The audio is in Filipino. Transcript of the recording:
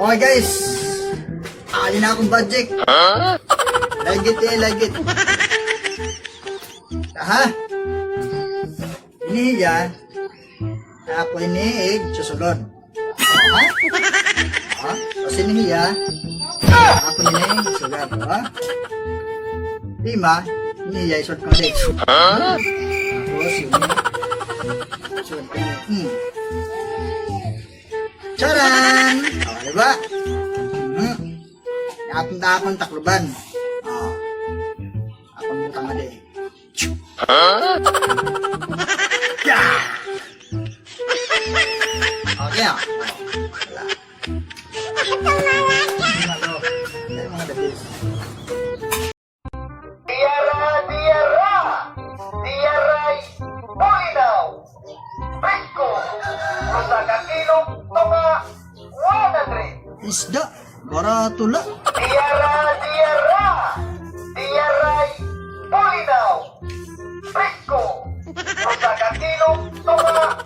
Okay guys, ali na akong budget. Like it. Ha? Inihiya. Ako iniig, susunod. Ha? Ha? Kasi inihiya. Ako iniig, susunod. Ha? Lima, inihiya, isot ka ulit. Tapos, isot ka ulit. Charan! O, diba? Napunta akong takluban. O. Akong butang ade. Yeah! Okay, o. Wala. Mga dabis. Diaray, Bulinaw, Presko, Rosaga Kilong, Tunga, 100. Isda, baratula. Diaray, Bulinaw, Presko, Rosaga Kilong, Tunga,